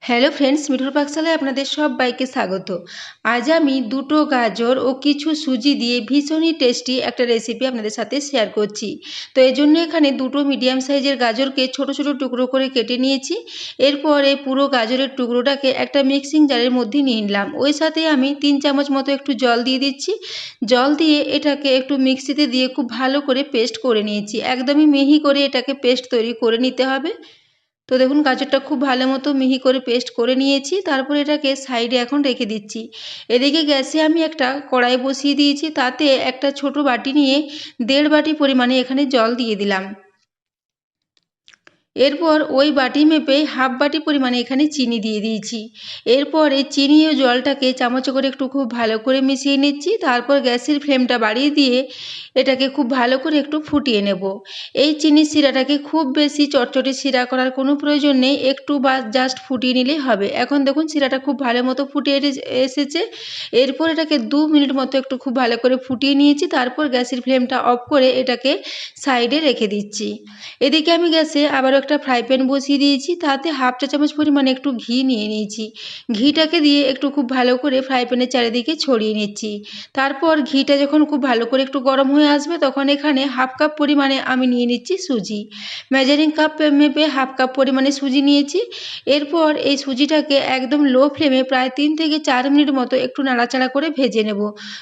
Hello friends, মিঠুর পাকশালায় আপনাদের সবাইকে স্বাগত। আজ আমি দুটো গাজর ও কিছু সুজি দিয়ে ভীষণই টেস্টি একটা রেসিপি আপনাদের সাথে শেয়ার করছি। তো এই জন্য এখানে দুটো মিডিয়াম সাইজের গাজরকে ছোট ছোট টুকরো করে কেটে নিয়েছি। এরপরে পুরো গাজরের টুকরোটাকে একটা মিক্সিং জারের মধ্যে নিয়ে নিলাম। ওই সাথে আমি 3 চামচ মতো একটু জল দিয়ে দিচ্ছি। জল দিয়ে এটাকে একটু মিক্সিতে দিয়ে খুব ভালো করে পেস্ট করে নিয়েছি। একদমই মিহি করে এটাকে পেস্ট তৈরি করে নিতে হবে। তো দেখুন গাজরটা খুব ভালো মতো মিহি করে পেস্ট করে নিয়েছি। তারপর এটাকে সাইডে এখন রেখে দিচ্ছি। এদিকে গ্যাসে আমি একটা কড়াই বসিয়ে দিয়েছি, তাতে একটা ছোট বাটি নিয়ে 1.5 বাটি পরিমাণে এখানে জল দিয়ে দিলাম। এরপর ওই বাটি মেপে হাফ বাটি পরিমাণে এখানে চিনি দিয়ে দিয়েছি। এরপর এই চিনি ও জলটাকে চামচে করে একটু খুব ভালো করে মিশিয়ে নিচ্ছি। তারপর গ্যাসের ফ্লেমটা বাড়িয়ে দিয়ে এটাকে খুব ভালো করে একটু ফুটিয়ে নেব। এই চিনির শিরাটাকে খুব বেশি চটচটে শিরা করার কোনো প্রয়োজন নেই, একটু বা জাস্ট ফুটিয়ে নিলেই হবে। এখন দেখুন শিরাটা খুব ভালো মতো ফুটে এসেছে। এরপর এটাকে 2 মিনিট মতো একটু খুব ভালো করে ফুটিয়ে নিয়েছি। তারপর গ্যাসের ফ্লেমটা অফ করে এটাকে সাইডে রেখে দিচ্ছি। এদিকে আমি গ্যাসে আবারও একটা ফ্রাই প্যান বসিয়ে দিয়েছি, তাতে হাফ চা চামচ পরিমাণে একটু ঘি নিয়ে নিয়েছি। ঘিটাকে দিয়ে একটু খুব ভালো করে ফ্রাই প্যানের চারিদিকে ছড়িয়ে নিচ্ছি। তারপর ঘিটা যখন খুব ভালো করে একটু গরম হয়ে আসবে, তখন এখানে হাফ কাপ পরিমাণে আমি নিয়ে নিচ্ছি সুজি। মেজারিং কাপ মেপে হাফ কাপ পরিমাণে সুজি নিয়েছি। এরপর এই সুজিটাকে একদম লো ফ্লেমে প্রায় 3 থেকে 4 মিনিট মতো একটু নাড়াচাড়া করে ভেজে নেব।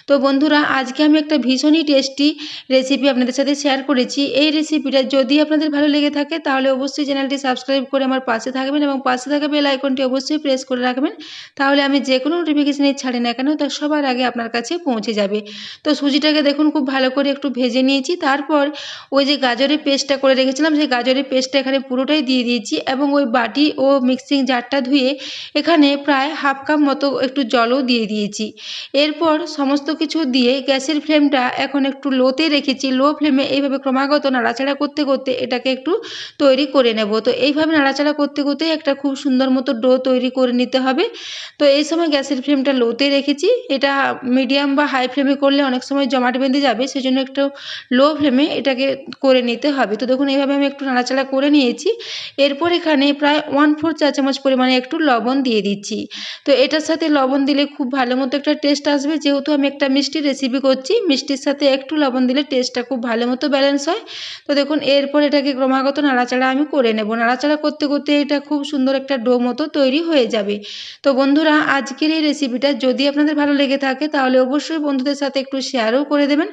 তো বন্ধুরা, আজকে আমি একটা ভীষণই টেস্টি রেসিপি আপনাদের সাথে শেয়ার করেছি। এই রেসিপিটা যদি আপনাদের ভালো লেগে থাকে তাহলে অবশ্যই চ্যানেলটি সাবস্ক্রাইব করে আমার পাশে থাকবেন এবং পাশে থাকা বেল আইকনটি অবশ্যই প্রেস করে রাখবেন। তাহলে আমি যে কোনো নোটিফিকেশানই ছাড়ি না কেন তা সবার আগে আপনার কাছে পৌঁছে যাবে। তো সুজিটাকে দেখুন খুব ভালো করে একটু ভেজে নিয়েছি। তারপর ওই যে গাজরের পেস্টটা করে রেখেছিলাম, সেই গাজরের পেস্টটা এখানে পুরোটাই দিয়ে দিয়েছি এবং ওই বাটি ও মিক্সিং জারটা ধুয়ে এখানে প্রায় হাফ কাপ মতো একটু জলও দিয়ে দিয়েছি। এরপর সমস্ত কিছু দিয়ে গ্যাসের ফ্লেমটা এখন একটু লোতে রেখেছি। লো ফ্লেমে এইভাবে ক্রমাগত নাড়াচাড়া করতে করতে এটাকে একটু তৈরি করে নেব। তো এইভাবে নাড়াচাড়া করতে করতে একটা খুব সুন্দর মতো ডো তৈরি করে নিতে হবে। তো এই সময় গ্যাসের ফ্লেমটা লোতে রেখেছি। এটা মিডিয়াম বা হাই ফ্লেমে করলে অনেক সময় জমাট বেঁধে যাবে, সেজন্য একটু লো ফ্লেমে এটাকে করে নিতে হবে। তো দেখুন এইভাবে আমি একটু নাড়াচাড়া করে নিয়েছি। এরপর এখানে প্রায় 1/4 চা চামচ পরিমাণে একটু লবণ দিয়ে দিচ্ছি। তো এটার সাথে লবণ দিলে খুব ভালো মতো একটা টেস্ট আসবে। যেহেতু আমি একটা মিষ্টির রেসিপি করছি, মিষ্টির সাথে একটু লবণ দিলে টেস্টটা খুব ভালো মতো ব্যালেন্স হয়। তো দেখুন এরপর এটাকে ক্রমাগত নাড়াচাড়া আমি করে নেব। নাড়াচাড়া করতে করতে এটা খুব সুন্দর একটা ডো মতো তৈরি হয়ে যাবে। তো বন্ধুরা, আজকের এই রেসিপিটা যদি আপনাদের ভালো লেগে থাকে তাহলে অবশ্যই বন্ধুদের সাথে একটু শেয়ারও করে দেবেন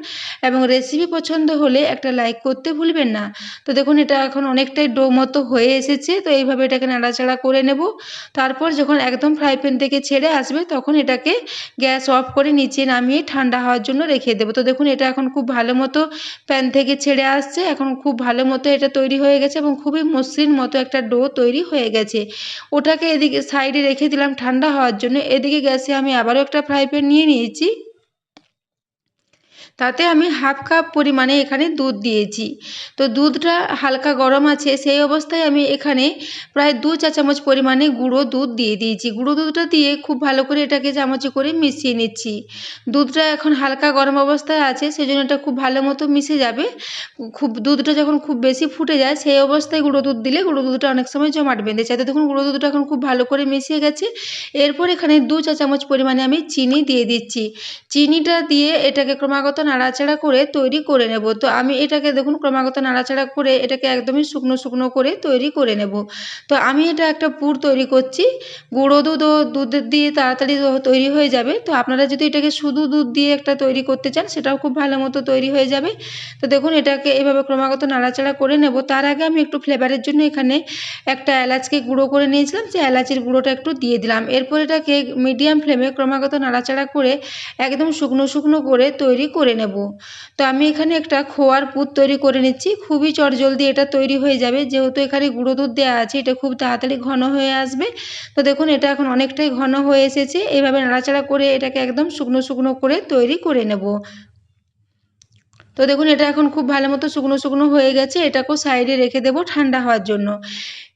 এবং রেসিপি পছন্দ হলে একটা লাইক করতে ভুলবেন না। তো দেখুন এটা এখন অনেকটাই ডো মতো হয়ে এসেছে। তো এইভাবে এটাকে নাড়াচাড়া করে নেব। তারপর যখন একদম ফ্রাই প্যান থেকে ছেড়ে আসবে, তখন এটাকে গ্যাস অফ করে নিচে নামিয়ে ঠান্ডা হওয়ার জন্য রেখে দেবো। তো দেখুন এটা এখন খুব ভালো মতো প্যান থেকে ছেড়ে আসছে। এখন খুব ভালো মতো এটা তৈরি হয়ে গেছে এবং খুবই মসৃণ মতো একটা ডো তৈরি হয়ে গেছে। ওটাকে এদিকে সাইডে রেখে দিলাম ঠান্ডা হওয়ার জন্য। এদিকে গ্যাসে আমি আবারও একটা ফ্রাই প্যান নিয়ে নিয়েছি। তাতে আমি হাফ কাপ পরিমাণে এখানে দুধ দিয়েছি। তো দুধটা হালকা গরম আছে, সেই অবস্থায় আমি এখানে প্রায় 2 চা চামচ পরিমাণে গুঁড়ো দুধ দিয়ে দিয়েছি। গুঁড়ো দুধটা দিয়ে খুব ভালো করে এটাকে চামচে করে মিশিয়ে নিচ্ছি। দুধটা এখন হালকা গরম অবস্থায় আছে, সেজন্য এটা খুব ভালো মতো মিশে যাবে। দুধটা যখন খুব বেশি ফুটে যায় সেই অবস্থায় গুঁড়ো দুধ দিলে গুঁড়ো দুধটা অনেক সময় জমাট বেঁধে যায়। তো দেখুন গুঁড়ো দুধটা এখন খুব ভালো করে মিশিয়ে গেছে। এরপর এখানে 2 চা চামচ পরিমাণে আমি চিনি দিয়ে দিচ্ছি। চিনিটা দিয়ে এটাকে ক্রমাগত নাড়াচাড়া করে তৈরি করে নেব। তো আমি এটাকে দেখুন ক্রমাগত নাড়াচাড়া করে এটাকে একদমই শুকনো শুকনো করে তৈরি করে নেব। তো আমি এটা একটা পুর তৈরি করছি। গুঁড়ো দুধ ও দুধ দিয়ে তাড়াতাড়ি তৈরি হয়ে যাবে। তো আপনারা যদি এটাকে শুধু দুধ দিয়ে একটা তৈরি করতে চান, সেটাও খুব ভালো মতো তৈরি হয়ে যাবে। তো দেখুন এটাকে এভাবে ক্রমাগত নাড়াচাড়া করে নেব। তার আগে আমি একটু ফ্লেভারের জন্য এখানে একটা এলাচকে গুঁড়ো করে নিয়েছিলাম, যে এলাচির গুঁড়োটা একটু দিয়ে দিলাম। এরপর এটাকে মিডিয়াম ফ্লেমে ক্রমাগত নাড়াচাড়া করে একদম শুকনো শুকনো করে তৈরি করে নেব। তো আমি এখানে একটা খোয়ার পুর তৈরি করে নিচ্ছি। খুবই চটজলদি এটা তৈরি হয়ে যাবে, যেহেতু এখানে গুঁড়ো দুধ দেওয়া আছে, এটা খুব তাড়াতাড়ি ঘন হয়ে আসবে। তো দেখুন এটা এখন অনেকটাই ঘন হয়ে এসেছে। এইভাবে নাড়াচাড়া করে এটাকে একদম শুকনো শুকনো করে তৈরি করে নেব। তো দেখুন এটা এখন খুব ভালো মতো শুকনো শুকনো হয়ে গেছে, এটাকেও সাইডে রেখে দেবো ঠান্ডা হওয়ার জন্য।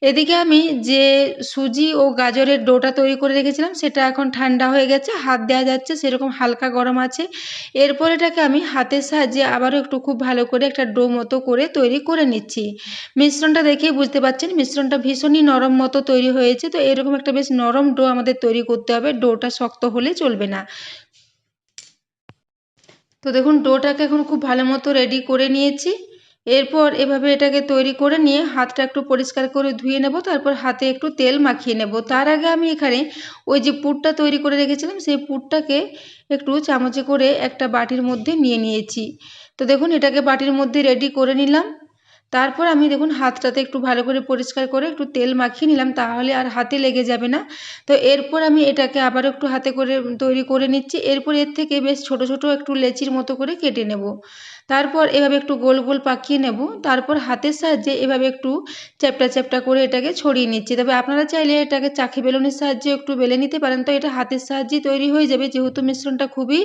এদিকে আমি যে সুজি ও গাজরের ডোটা তৈরি করে রেখেছিলাম সেটা এখন ঠান্ডা হয়ে গেছে, হাত দেওয়া যাচ্ছে সেরকম হালকা গরম আছে। এরপর এটাকে আমি হাতের সাহায্যে আবারও একটু খুব ভালো করে একটা ডো মতো করে তৈরি করে নিচ্ছি। মিশ্রণটা দেখেই বুঝতে পারছেন মিশ্রণটা ভীষণই নরম মতো তৈরি হয়েছে। তো এরকম একটা বেশ নরম ডো আমাদের তৈরি করতে হবে, ডোটা শক্ত হলে চলবে না। তো দেখুন ডোটাকে এখন খুব ভালো মতো রেডি করে নিয়েছি। এরপর এভাবে এটাকে তৈরি করে নিয়ে হাতটা একটু পরিষ্কার করে ধুয়ে নেব, তারপর হাতে একটু তেল মাখিয়ে নেব। তার আগে আমি এখানে ওই যে পুরটা তৈরি করে রেখেছিলাম সেই পুরটাকে একটু চামচে করে একটা বাটির মধ্যে নিয়ে নিয়েছি। তো দেখুন এটাকে বাটির মধ্যে রেডি করে নিলাম। তারপর আমি দেখুন হাতটাতে একটু ভালো করে পরিষ্কার করে একটু তেল মাখিয়ে নিলাম, তাহলে আর হাতে লেগে যাবে না। তো এরপর আমি এটাকে আবার একটু হাতে করে তৈরি করে নিচ্ছি। এরপর এর থেকে বেশ ছোট ছোট একটু লেচির মতো করে কেটে নেব। তারপর এভাবে একটু গোল গোল পাকিয়ে নেব। তারপর হাতের সাহায্যে এভাবে একটু চ্যাপ্টা চ্যাপ্টা করে এটাকে ছড়িয়ে নিচ্ছি। তবে আপনারা চাইলে এটাকে চাকি বেলুনের সাহায্যে একটু বেলে নিতে পারেন। তো এটা হাতের সাহায্যেই তৈরি হয়ে যাবে, যেহেতু মিশ্রণটা খুবই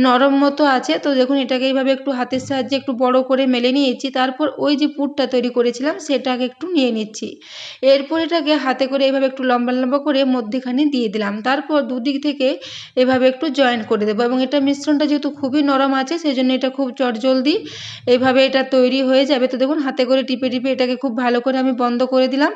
নরম মতো আছে। তো দেখুন এটাকে এইভাবে একটু হাতের সাহায্যে একটু বড় করে মেলে নিয়েছি। তারপর ওই যে পুরটা তৈরি করেছিলাম সেটাকে একটু নিয়ে নিচ্ছি। এরপর এটাকে হাতে করে এইভাবে একটু লম্বা লম্বা করে মধ্যেখানে দিয়ে দিলাম। তারপর দুদিক থেকে এভাবে একটু জয়েন করে দেবো, এবং এটা মিশ্রণটা যেহেতু খুবই নরম আছে সেই জন্য এটা খুব চটজলদি এইভাবে এটা তৈরি হয়ে যাবে। তো দেখুন হাতে করে টিপে টিপে এটাকে খুব ভালো করে আমি বন্ধ করে দিলাম।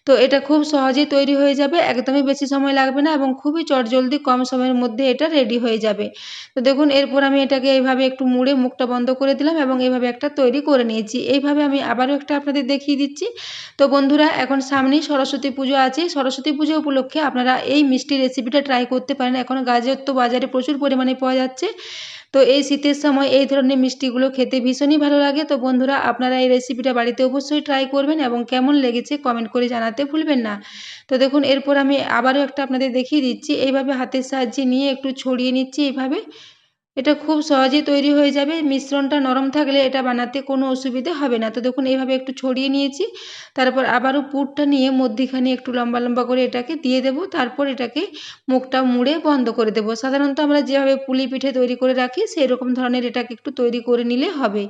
তো এটা খুব সহজেই তৈরি হয়ে যাবে, একদমই বেশি সময় লাগবে না এবং খুবই চটজলদি কম সময়ের মধ্যে এটা রেডি হয়ে যাবে। তো দেখুন এরপর আমি এটাকে এইভাবে একটু মুড়ে মুখটা বন্ধ করে দিলাম এবং এইভাবে একটা তৈরি করে নিয়েছি। এইভাবে আমি আবারও একটা আপনাদের দেখিয়ে দিচ্ছি। তো বন্ধুরা এখন সামনেই সরস্বতী পুজো আছে, সরস্বতী পুজো উপলক্ষে আপনারা এই মিষ্টি রেসিপিটা ট্রাই করতে পারেন। এখন গাজর তো বাজারে প্রচুর পরিমাণে পাওয়া যাচ্ছে। তো এই শীতের সময় এই ধরনের মিষ্টিগুলো খেতে ভীষণই ভালো লাগে। তো বন্ধুরা আপনারা এই রেসিপিটা বাড়িতে অবশ্যই ট্রাই করবেন এবং কেমন লেগেছে কমেন্ট করে জানাতে ভুলবেন না। তো দেখুন এরপর আমি আবারও একটা আপনাদের দেখিয়ে দিচ্ছি। এইভাবে হাতের সাহায্যে নিয়ে একটু ছড়িয়ে নিচ্ছি এইভাবে। এটা খুব সহজেই তৈরি হয়ে যাবে, মিশ্রণটা নরম থাকলে এটা বানাতে কোনো অসুবিধে হবে না। তো দেখুন এইভাবে একটু ছড়িয়ে নিয়েছি। তারপর আবারও পুরটা নিয়ে মধ্যিখানে একটু লম্বা লম্বা করে এটাকে দিয়ে দেব। তারপর এটাকে মুখটা মুড়ে বন্ধ করে দেব। সাধারণত আমরা যেভাবে পুলি পিঠে তৈরি করে রাখি সেই রকম ধরনের এটাকে একটু তৈরি করে নিলে হবে।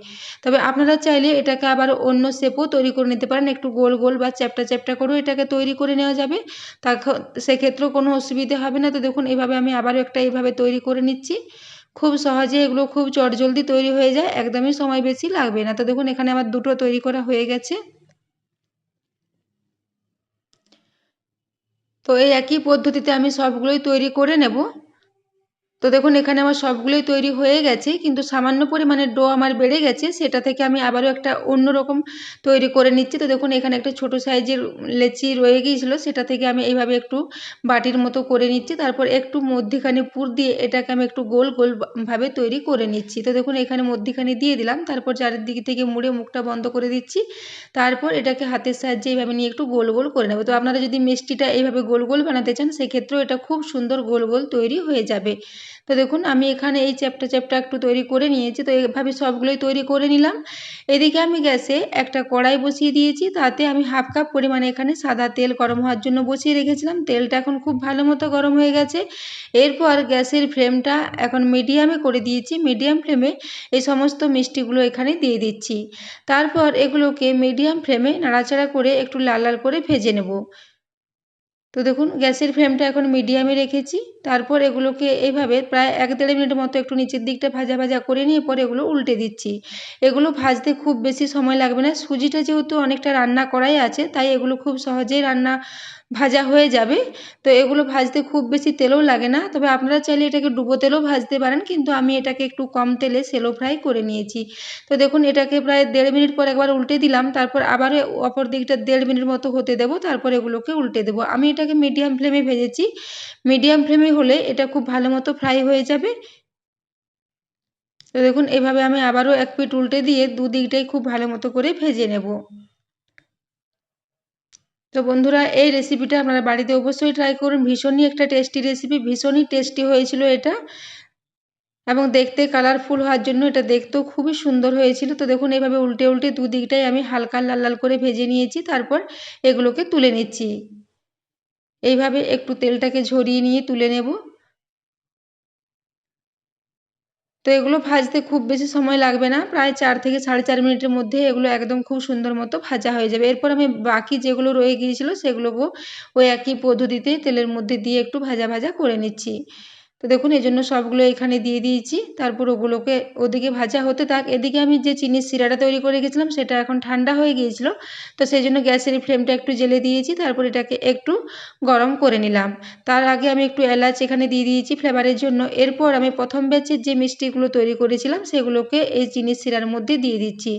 তবে আপনারা চাইলে এটাকে আবার অন্য শেপও তৈরি করে নিতে পারেন, একটু গোল গোল বা চ্যাপ্টা চ্যাপ্টা করেও এটাকে তৈরি করে নেওয়া যাবে। সেক্ষেত্রেও কোনো অসুবিধে হবে না। তো দেখুন এইভাবে আমি আবারও একটা এইভাবে তৈরি করে নিচ্ছি। খুব সহজে এগুলো খুব চটজলদি তৈরি হয়ে যায়, একদমই সময় বেশি লাগবে না। তো দেখুন এখানে আমার দুটো তৈরি করা হয়ে গেছে। তো এই একই পদ্ধতিতে আমি সবগুলোই তৈরি করে নেব। তো দেখুন এখানে আমার সবগুলোই তৈরি হয়ে গেছে, কিন্তু সামান্য পরিমাণে ডো আমার বেড়ে গেছে, সেটা থেকে আমি আবারও একটা অন্যরকম তৈরি করে নিচ্ছি। তো দেখুন এখানে একটা ছোট সাইজের লেচি রয়ে গিয়েছিলো, সেটা থেকে আমি এইভাবে একটু বাটির মতো করে নিচ্ছি। তারপর একটু মধ্যিখানে পুর দিয়ে এটাকে আমি একটু গোল গোল ভাবে তৈরি করে নিচ্ছি। তো দেখুন এখানে মধ্যিখানে দিয়ে দিলাম, তারপর চারিদিক থেকে মুড়ে মুখটা বন্ধ করে দিচ্ছি। তারপর এটাকে হাতের সাহায্যে এইভাবে নিয়ে একটু গোল গোল করে নেব। তো আপনারা যদি মিষ্টিটা এইভাবে গোল গোল বানাতে চান সেক্ষেত্রেও এটা খুব সুন্দর গোল গোল তৈরি হয়ে যাবে। তো দেখুন আমি এখানে এই চ্যাপ্টা চ্যাপ্টা একটু তৈরি করে নিয়েছি। তো এইভাবে সবগুলোই তৈরি করে নিলাম। এদিকে আমি গ্যাসে একটা কড়াই বসিয়ে দিয়েছি, তাতে আমি হাফ কাপ পরিমাণে এখানে সাদা তেল গরম হওয়ার জন্য বসিয়ে রেখেছিলাম। তেলটা এখন খুব ভালো মতো গরম হয়ে গেছে। এরপর গ্যাসের ফ্লেমটা এখন মিডিয়ামে করে দিয়েছি। মিডিয়াম ফ্লেমে এই সমস্ত মিষ্টিগুলো এখানে দিয়ে দিচ্ছি। তারপর এগুলোকে মিডিয়াম ফ্লেমে নাড়াচাড়া করে একটু লাল লাল করে ভেজে নেব। তো দেখুন গ্যাসের ফ্লেমটা এখন মিডিয়ামে রেখেছি। তারপর এগুলোকে এইভাবে প্রায় 1-1.5 মিনিট মতো একটু নিচের দিকটা ভাজা ভাজা করে নিয়ে পরে এগুলো উল্টে দিচ্ছি। এগুলো ভাজতে খুব বেশি সময় লাগবে না, সুজিটা যেহেতু অনেকটা রান্না করাই আছে তাই এগুলো খুব সহজেই রান্না ভাজা হয়ে যাবে। তো এগুলো ভাজতে খুব বেশি তেলও লাগে না, তবে আপনারা চাইলে এটাকে ডুবো তেলেও ভাজতে পারেন, কিন্তু আমি এটাকে একটু কম তেলে শ্যালো ফ্রাই করে নিয়েছি। তো দেখুন এটাকে প্রায় 1.5 মিনিট পর একবার উল্টে দিলাম, তারপর আবারও অপর দিকটা 1.5 মিনিট মতো হতে দেবো, তারপর এগুলোকে উল্টে দেবো। আমি এটাকে মিডিয়াম ফ্লেমে ভেজেছি। মিডিয়াম ফ্লেমে হলে এটা খুব ভালো মতো ফ্রাই হয়ে যাবে। তো দেখুন এভাবে আমি আবারও এক পিঠ উল্টে দিয়ে দুদিকটাই খুব ভালো মতো করে ভেজে নেব। তো বন্ধুরা এই রেসিপিটা আপনারা বাড়িতে অবশ্যই ট্রাই করুন, ভীষণই একটা টেস্টি রেসিপি, ভীষণই টেস্টি হয়েছিল এটা, এবং দেখতে কালারফুল হওয়ার জন্য এটা দেখতেও খুবই সুন্দর হয়েছিল। তো দেখুন এইভাবে উল্টে উল্টে দুদিকটাই আমি হালকা লাল লাল করে ভেজে নিয়েছি, তারপর এগুলোকে তুলে নিচ্ছি। এইভাবে একটু তেলটাকে ঝরিয়ে নিয়ে তুলে নেব। তো তো এগুলো ভাজতে খুব বেশি সময় লাগবে না, প্রায় 4 থেকে 4.5 মিনিটের মধ্যে এগুলো একদম খুব সুন্দর মতো ভাজা হয়ে যাবে। এরপর আমি বাকি যেগুলো রয়ে গিয়েছিলো সেগুলোকেও ওই একই পদ্ধতিতে তেলের মধ্যে দিয়ে একটু ভাজা ভাজা করে নিচ্ছি। তো দেখুন এই জন্য সবগুলো এখানে দিয়ে দিয়েছি। তারপর ওগুলোকে ওদিকে ভাজা হতে থাক, এদিকে আমি যে চিনির শিরাটা তৈরি করে রেখেছিলাম সেটা এখন ঠান্ডা হয়ে গিয়েছিল। তো সেই জন্য গ্যাসের ফ্লেমটা একটু জ্বেলে দিয়েছি, তারপর এটাকে একটু গরম করে নিলাম। তার আগে আমি একটু এলাচ এখানে দিয়ে দিয়েছি ফ্লেভারের জন্য। এরপর আমি প্রথম ব্যাচের যে মিষ্টিগুলো তৈরি করেছিলাম সেগুলোকে এই চিনির শিরার মধ্যে দিয়ে দিচ্ছি।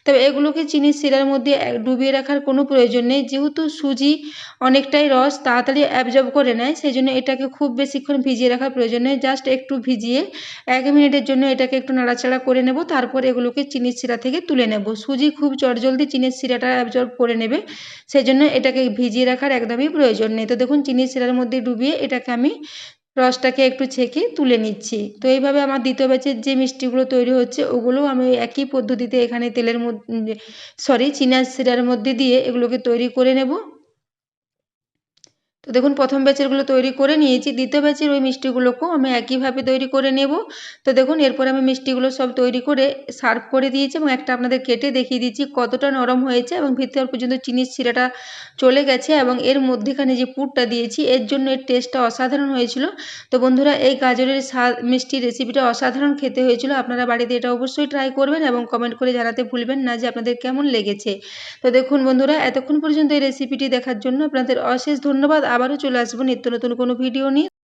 তবে এগুলোকে চিনির শিরার মধ্যে ডুবিয়ে রাখার কোনো প্রয়োজন নেই, যেহেতু সুজি অনেকটাই রস তাড়াতাড়ি অ্যাবজর্ব করে নেয়, সেই জন্য এটাকে খুব বেশিক্ষণ ভিজিয়ে রাখার প্রয়োজন নেই। জাস্ট একটু ভিজিয়ে 1 মিনিটের জন্য এটাকে একটু নাড়াচাড়া করে নেব, তারপর এগুলোকে চিনির শিরা থেকে তুলে নেব। সুজি খুব চটজলদি চিনির শিরাটা অ্যাবজর্ব করে নেবে, সেই জন্য এটাকে ভিজিয়ে রাখার একদমই প্রয়োজন নেই। তো দেখুন চিনির শিরার মধ্যে ডুবিয়ে এটাকে আমি রসটাকে একটু ছেঁকে তুলে নিচ্ছি। তো এইভাবে আমার দ্বিতীয় ব্যাচের যে মিষ্টিগুলো তৈরি হচ্ছে ওগুলোও আমি একই পদ্ধতিতে এখানে তেলের মধ্যে চিনির শিরার মধ্যে দিয়ে এগুলোকে তৈরি করে নেব। তো দেখুন প্রথম ব্যাচেরগুলো তৈরি করে নিয়েছি, দ্বিতীয় ব্যাচের ওই মিষ্টিগুলোকেও আমি একইভাবে তৈরি করে নেব। তো দেখুন এরপরে আমি মিষ্টিগুলো সব তৈরি করে সার্ভ করে দিয়েছি এবং একটা আপনাদের কেটে দেখিয়ে দিচ্ছি কতটা নরম হয়েছে এবং ভিতর পর্যন্ত চিনির শিরাটা চলে গেছে এবং এর মধ্যেখানে যে পুরটা দিয়েছি এর জন্য এর টেস্টটা অসাধারণ হয়েছিল। তো বন্ধুরা এই গাজরের মিষ্টি রেসিপিটা অসাধারণ খেতে হয়েছিল, আপনারা বাড়িতে এটা অবশ্যই ট্রাই করবেন এবং কমেন্ট করে জানাতে ভুলবেন না যে আপনাদের কেমন লেগেছে। তো দেখুন বন্ধুরা এতক্ষণ পর্যন্ত এই রেসিপিটি দেখার জন্য আপনাদের অশেষ ধন্যবাদ। আবারও চলে আসবো নিত্য নতুন কোনো ভিডিও নিয়ে।